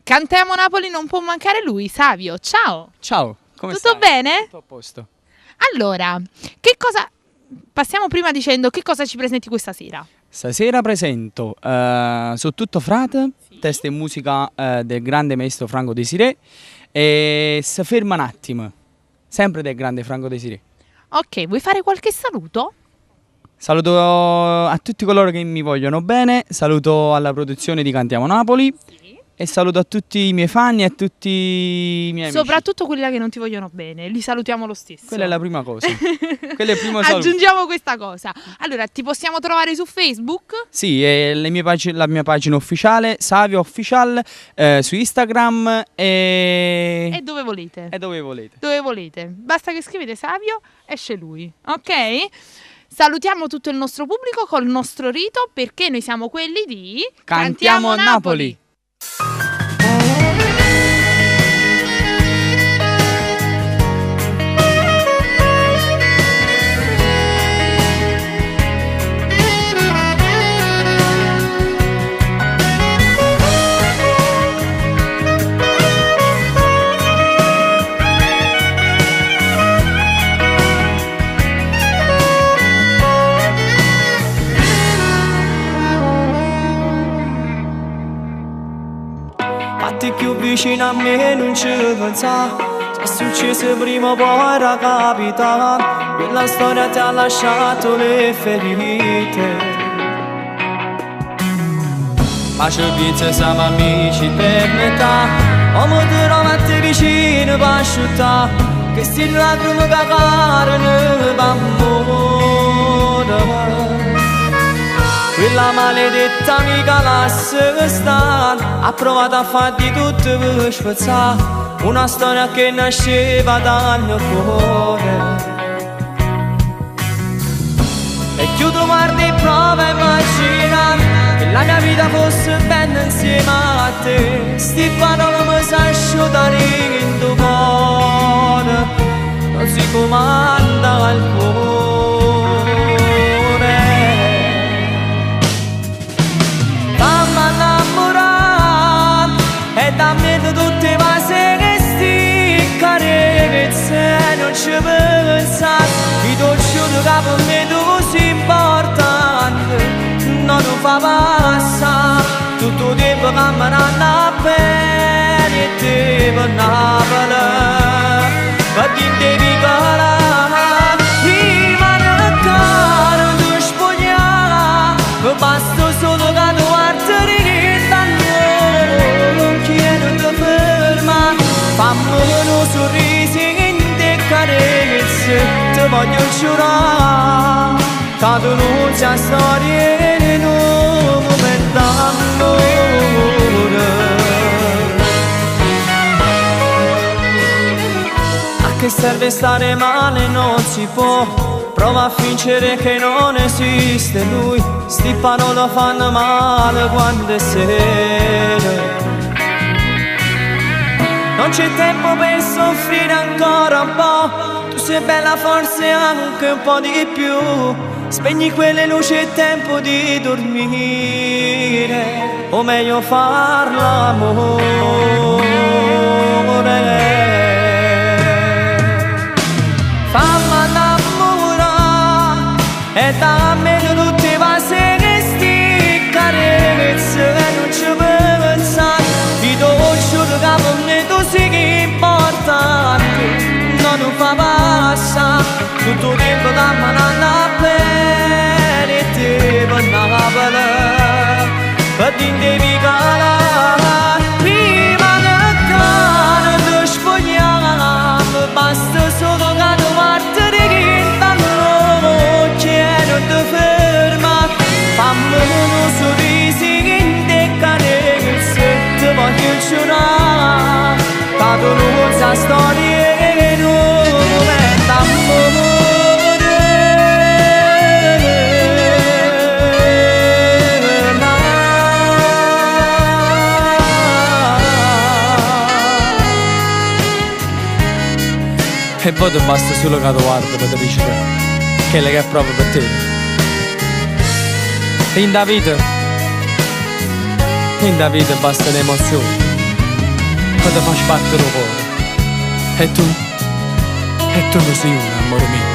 Cantiamo Napoli, non può mancare lui, Savio. Ciao. Ciao, come Tutto stai? bene? Tutto a posto. Allora, che cosa... Passiamo prima dicendo che cosa ci presenti questa sera. Stasera presento su tutto Frate, Sì. testo e musica del grande maestro Franco Desiré e si ferma un attimo, sempre del grande Franco Desiré. Ok, vuoi fare qualche saluto? Saluto a tutti coloro che mi vogliono bene, saluto alla produzione di Cantiamo Napoli e saluto a tutti i miei fan e a tutti i miei amici. Soprattutto quelli là che non ti vogliono bene, li salutiamo lo stesso. Quella è la prima cosa. Quello è il primo saluto. Aggiungiamo questa cosa. Allora, ti possiamo trovare su Facebook? Sì, è la mia pagina ufficiale, Savio Official, su Instagram E dove volete? e dove volete. Dove volete. Basta che scrivete Savio, esce lui. Ok? Salutiamo tutto il nostro pubblico col nostro rito perché noi siamo quelli di... Cantiamo Napoli! Fatti più vicino a me non ci pensa. Se è successo prima o poi era capitato. Quella storia ti ha lasciato le ferite. Ma ci pensa siamo amici per metà. O mi trovate vicino per asciuttare. Che sti lacrime che carono d'amore. Quella maledetta amica lascia stare. Ha provato a far di tutto per spezzare una storia che nasceva dal mio cuore. E chiudo guardi e prova a immaginare che la mia vita fosse bella insieme a te. Sti parole mi si asciugano in tuo cuore. Non si comanda il cuore. E dammi tutte le cose che sti carezze non ci pensare. Ti do giuro che per me tu sei importante. Non lo fa passare tutto il tempo camminando a bene e te per Napoli. Ma ti devi calare prima del caro tu spogliare. Mi basta solo che tu guardi fammi un sorriso in te carezze. Ti voglio giurare che tu non sia storia in un momento d'amore. A che serve stare male non si può. Prova a fingere che non esiste lui. Sti parole fanno male quando è sera. Non c'è tempo per soffrire ancora un po'. Tu sei bella forse anche un po' di più. Spegni quelle luci, è tempo di dormire. O meglio far l'amore. Fammi innamorare e dammi tutte le cose che sti carezze non ci pensare. Ti do giuro che per me tu sei importante. Non lo fa passare tutto il tempo camminando a bene e te per Napoli. E ti devi calare prima del cane ti spogliamo. Basta solo che tu guardi che danno che non ti ferma. Fammi un sorriso in te carezze. Ti voglio giurare che tu non sai storia in un momento d'amore. E poi ti basta solo che tu guardi per capire che è proprio per te. In da vita basta l'emozione. che ti fa sbattere il cuore. E tu? E tu ne sei una, amore mio.